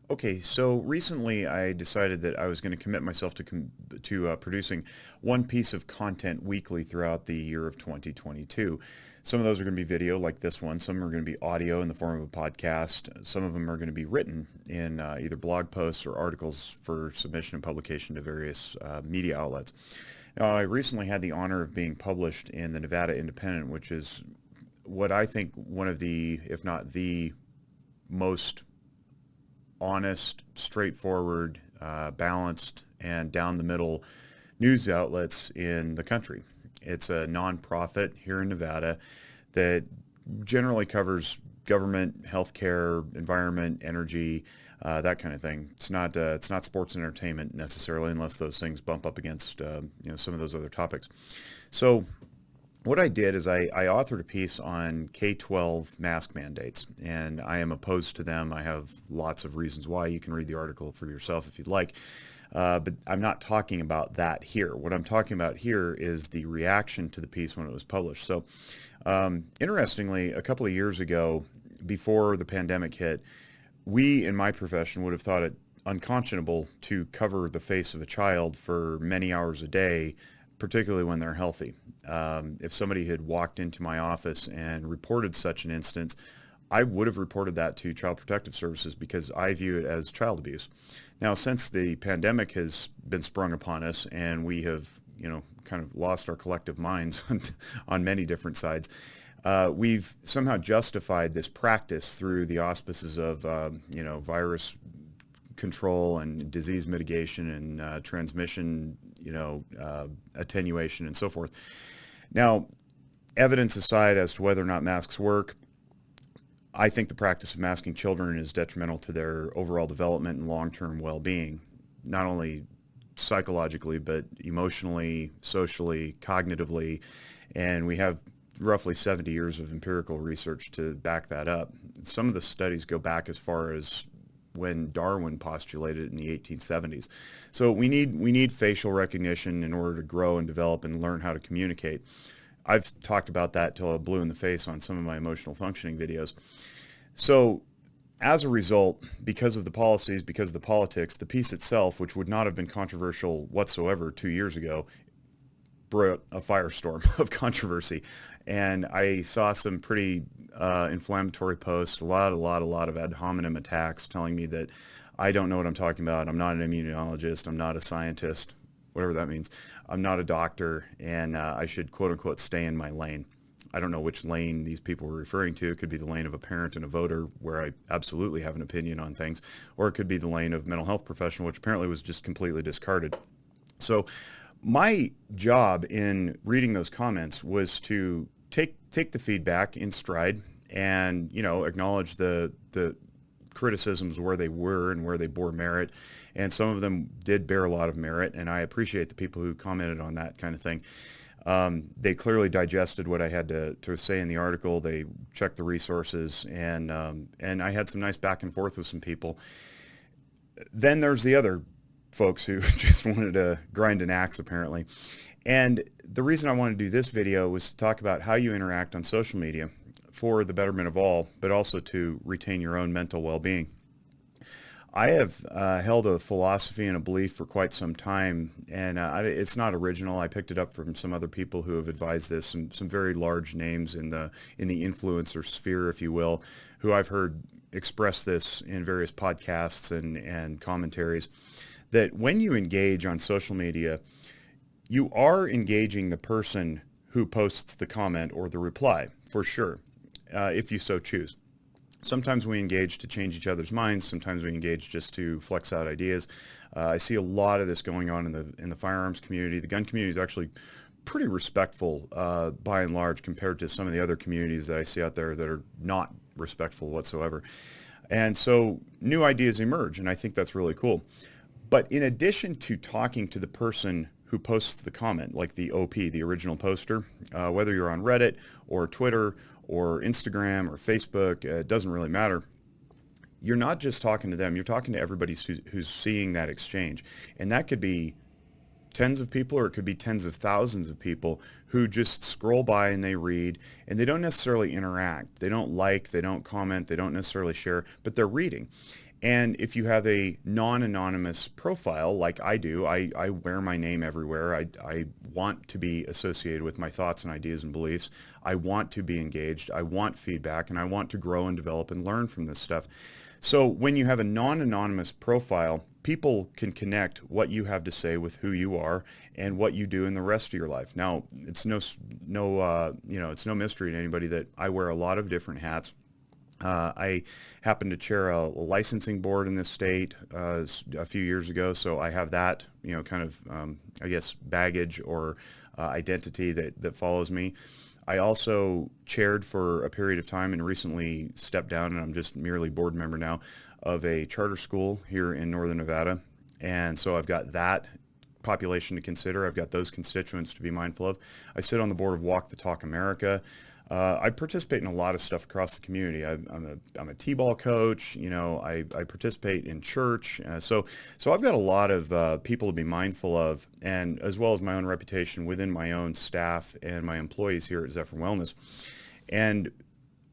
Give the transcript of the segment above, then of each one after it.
Okay, so recently I decided that I was going to commit myself to producing one piece of content weekly throughout the year of 2022. Some of those are going to be video, like this one. Some are going to be audio in the form of a podcast. Some of them are going to be written in either blog posts or articles for submission and publication to various media outlets. Now, I recently had the honor of being published in the Nevada Independent, which is what I think one of the, if not the most honest, straightforward, balanced, and down the middle news outlets in the country. It's a nonprofit here in Nevada that generally covers government, healthcare, environment, energy, that kind of thing. It's not sports and entertainment necessarily, unless those things bump up against some of those other topics. So what I did is I authored a piece on K-12 mask mandates, and I am opposed to them. I have lots of reasons why. You can read the article for yourself if you'd like. But I'm not talking about that here. What I'm talking about here is the reaction to the piece when it was published. So interestingly, a couple of years ago, before the pandemic hit, we in my profession would have thought it unconscionable to cover the face of a child for many hours a day, particularly when they're healthy. If somebody had walked into my office and reported such an instance, I would have reported that to Child Protective Services because I view it as child abuse. Now, since the pandemic has been sprung upon us and we have, kind of lost our collective minds on many different sides, we've somehow justified this practice through the auspices of, virus control and disease mitigation and transmission, attenuation and so forth. Now, evidence aside as to whether or not masks work, I think the practice of masking children is detrimental to their overall development and long-term well-being, not only psychologically, but emotionally, socially, cognitively, and we have roughly 70 years of empirical research to back that up. Some of the studies go back as far as when Darwin postulated it in the 1870s. So we need facial recognition in order to grow and develop and learn how to communicate. I've talked about that till I'm blue in the face on some of my emotional functioning videos. So as a result, because of the policies, because of the politics, the piece itself, which would not have been controversial whatsoever 2 years ago, brought a firestorm of controversy. And I saw some pretty inflammatory posts, a lot of ad hominem attacks telling me that I don't know what I'm talking about. I'm not an immunologist. I'm not a scientist, whatever that means. I'm not a doctor, and I should, quote unquote, stay in my lane. I don't know which lane these people were referring to. It could be the lane of a parent and a voter, where I absolutely have an opinion on things, or it could be the lane of mental health professional, which apparently was just completely discarded. So my job in reading those comments was to take the feedback in stride and, acknowledge the criticisms where they were and where they bore merit. And some of them did bear a lot of merit, and I appreciate the people who commented on that kind of thing. They clearly digested what I had to say in the article. They checked the resources, and I had some nice back and forth with some people. Then there's the other folks who just wanted to grind an axe, apparently. And the reason I wanted to do this video was to talk about how you interact on social media for the betterment of all, but also to retain your own mental well-being. I have held a philosophy and a belief for quite some time, and it's not original. I picked it up from some other people who have advised this, some very large names in the influencer sphere, if you will, who I've heard express this in various podcasts and commentaries, that when you engage on social media, you are engaging the person who posts the comment or the reply, for sure, if you so choose. Sometimes we engage to change each other's minds. Sometimes we engage just to flex out ideas. I see a lot of this going on in the firearms community. The gun community is actually pretty respectful by and large compared to some of the other communities that I see out there that are not respectful whatsoever. And so new ideas emerge, and I think that's really cool. But in addition to talking to the person who posts the comment, like the OP, the original poster, whether you're on Reddit or Twitter or Instagram or Facebook, it doesn't really matter. You're not just talking to them, you're talking to everybody who's seeing that exchange. And that could be tens of people, or it could be tens of thousands of people who just scroll by and they read, and they don't necessarily interact. They don't like, they don't comment, they don't necessarily share, but they're reading. And if you have a non-anonymous profile like I do, I wear my name everywhere. I want to be associated with my thoughts and ideas and beliefs. I want to be engaged. I want feedback, and I want to grow and develop and learn from this stuff. So when you have a non-anonymous profile, people can connect what you have to say with who you are and what you do in the rest of your life. Now, it's it's no mystery to anybody that I wear a lot of different hats. I happened to chair a licensing board in this state a few years ago, so I have that, kind of, I guess, baggage or identity that follows me. I also chaired for a period of time and recently stepped down, and I'm just merely board member now, of a charter school here in Northern Nevada. And so I've got that population to consider. I've got those constituents to be mindful of. I sit on the board of Walk the Talk America. I participate in a lot of stuff across the community. I'm a t-ball coach. I participate in church. So I've got a lot of people to be mindful of, and as well as my own reputation within my own staff and my employees here at Zephyr Wellness. And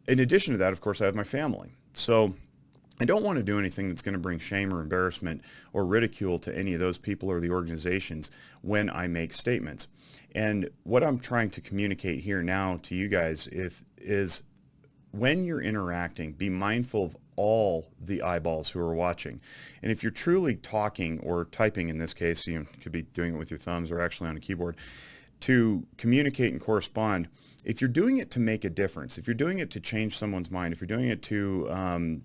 in addition to that, of course, I have my family. So I don't want to do anything that's going to bring shame or embarrassment or ridicule to any of those people or the organizations when I make statements. And what I'm trying to communicate here now to you guys is when you're interacting, be mindful of all the eyeballs who are watching. And if you're truly talking or typing, in this case, you could be doing it with your thumbs or actually on a keyboard, to communicate and correspond, if you're doing it to make a difference, if you're doing it to change someone's mind, if you're doing it to,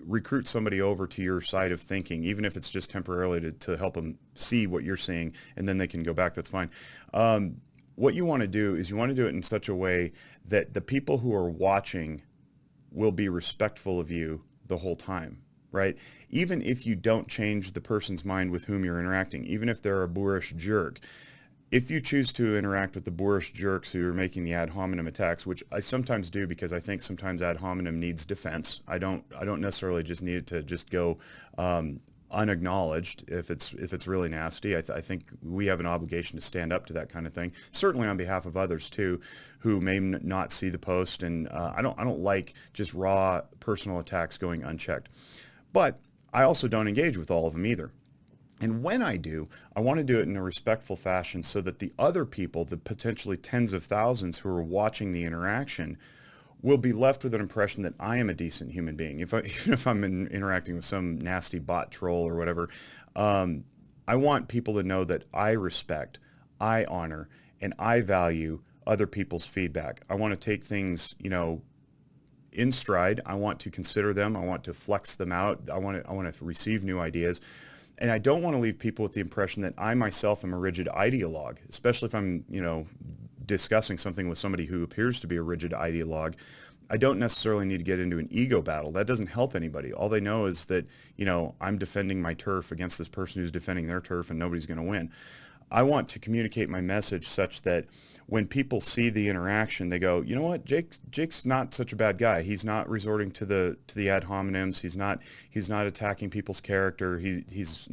recruit somebody over to your side of thinking, even if it's just temporarily to help them see what you're seeing, and then they can go back, that's fine. What you want to do is you want to do it in such a way that the people who are watching will be respectful of you the whole time, right? Even if you don't change the person's mind with whom you're interacting, even if they're a boorish jerk, if you choose to interact with the boorish jerks who are making the ad hominem attacks, which I sometimes do because I think sometimes ad hominem needs defense. I don't necessarily just need it to just go unacknowledged if it's really nasty. I think we have an obligation to stand up to that kind of thing. Certainly on behalf of others too, who may not see the post. And I don't like just raw personal attacks going unchecked. But I also don't engage with all of them either. And when I do, I want to do it in a respectful fashion so that the other people, the potentially tens of thousands who are watching the interaction, will be left with an impression that I am a decent human being. Even if I'm interacting with some nasty bot troll or whatever, I want people to know that I respect, I honor, and I value other people's feedback. I want to take things, in stride. I want to consider them. I want to flex them out. I want to receive new ideas. And I don't want to leave people with the impression that I myself am a rigid ideologue, especially if I'm, discussing something with somebody who appears to be a rigid ideologue. I don't necessarily need to get into an ego battle. That doesn't help anybody. All they know is that, I'm defending my turf against this person who's defending their turf, and nobody's going to win. I want to communicate my message such that when people see the interaction, they go, you know what, Jake's not such a bad guy. He's not resorting to the ad hominems. He's not attacking people's character. He's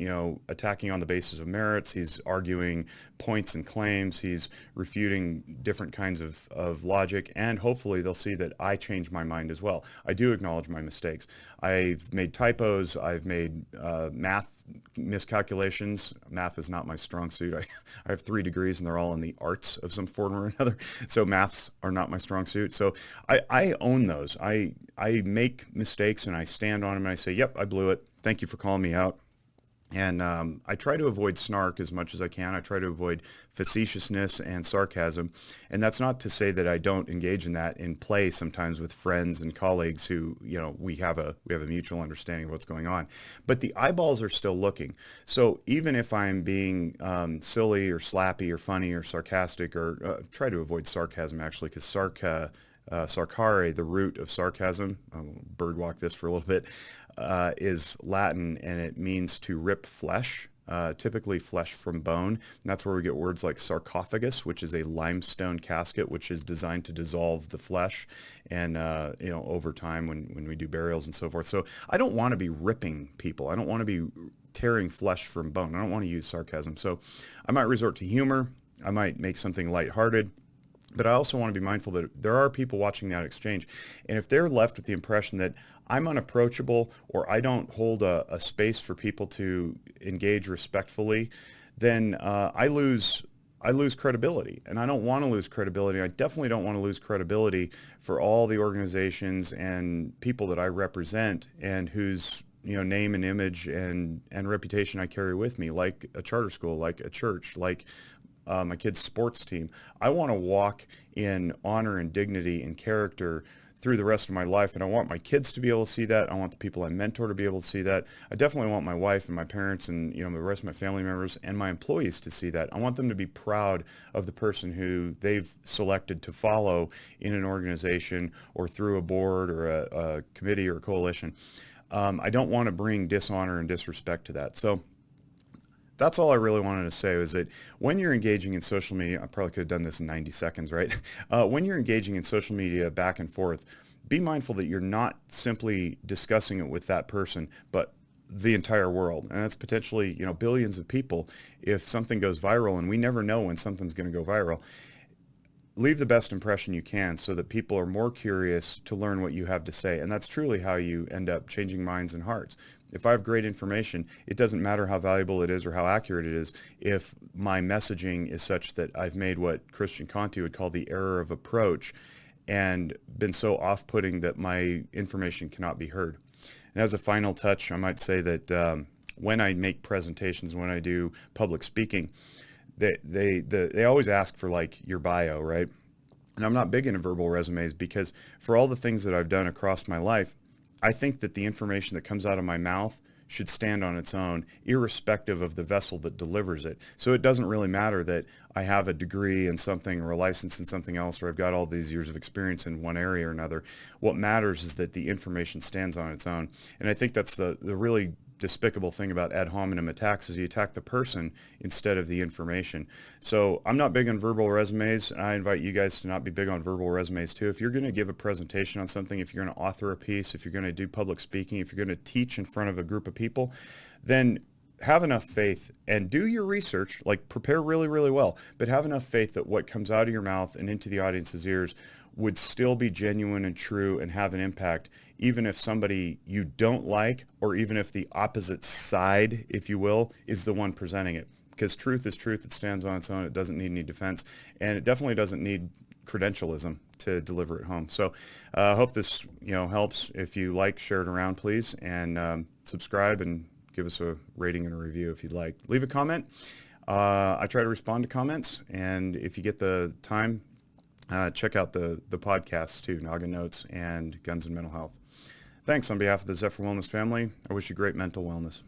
attacking on the basis of merits. He's arguing points and claims. He's refuting different kinds of logic, and hopefully they'll see that I change my mind as well. I do acknowledge my mistakes. I've made typos. I've made math miscalculations. Math is not my strong suit. I have 3 degrees and they're all in the arts of some form or another. So maths are not my strong suit. So I own those. I make mistakes and I stand on them and I say, yep, I blew it. Thank you for calling me out. And I try to avoid snark as much as I can. I try to avoid facetiousness and sarcasm. And that's not to say that I don't engage in that in play sometimes with friends and colleagues who, we have a mutual understanding of what's going on. But the eyeballs are still looking. So even if I'm being silly or slappy or funny or sarcastic, or try to avoid sarcasm actually, because sarcare, the root of sarcasm, I'll birdwalk this for a little bit, is Latin, and it means to rip flesh, typically flesh from bone. And that's where we get words like sarcophagus, which is a limestone casket, which is designed to dissolve the flesh and, over time when we do burials and so forth. So I don't want to be ripping people. I don't want to be tearing flesh from bone. I don't want to use sarcasm. So I might resort to humor. I might make something lighthearted. But I also want to be mindful that there are people watching that exchange. And if they're left with the impression that I'm unapproachable or I don't hold a space for people to engage respectfully, then I lose credibility. And I don't want to lose credibility. I definitely don't want to lose credibility for all the organizations and people that I represent and whose name and image and reputation I carry with me, like a charter school, like a church, like my kid's sports team. I want to walk in honor and dignity and character through the rest of my life, and I want my kids to be able to see that. I want the people I mentor to be able to see that. I definitely want my wife and my parents and the rest of my family members and my employees to see that. I want them to be proud of the person who they've selected to follow in an organization or through a board or a committee or a coalition. I don't want to bring dishonor and disrespect to that. So that's all I really wanted to say, is that when you're engaging in social media, I probably could have done this in 90 seconds, right? When you're engaging in social media back and forth, be mindful that you're not simply discussing it with that person, but the entire world. And that's potentially, billions of people. If something goes viral, and we never know when something's going to go viral, leave the best impression you can so that people are more curious to learn what you have to say. And that's truly how you end up changing minds and hearts. If I have great information, it doesn't matter how valuable it is or how accurate it is if my messaging is such that I've made what Christian Conti would call the error of approach and been so off-putting that my information cannot be heard. And as a final touch, I might say that when I make presentations, when I do public speaking, they always ask for like your bio, right? And I'm not big into verbal resumes because for all the things that I've done across my life, I think that the information that comes out of my mouth should stand on its own, irrespective of the vessel that delivers it. So it doesn't really matter that I have a degree in something or a license in something else, or I've got all these years of experience in one area or another. What matters is that the information stands on its own. And I think that's the really despicable thing about ad hominem attacks, is you attack the person instead of the information. So I'm not big on verbal resumes. I invite you guys to not be big on verbal resumes too. If you're going to give a presentation on something, if you're going to author a piece, if you're going to do public speaking, if you're going to teach in front of a group of people, then have enough faith and do your research, like prepare really, really well, but have enough faith that what comes out of your mouth and into the audience's ears would still be genuine and true and have an impact, even if somebody you don't like, or even if the opposite side, if you will, is the one presenting it. Because truth is truth. It stands on its own. It doesn't need any defense. And it definitely doesn't need credentialism to deliver it home. So I hope this helps. If you like, share it around, please. And subscribe and give us a rating and a review if you'd like. Leave a comment. I try to respond to comments. And if you get the time, check out the podcasts too, Noggin Notes and Guns and Mental Health. Thanks on behalf of the Zephyr Wellness family. I wish you great mental wellness.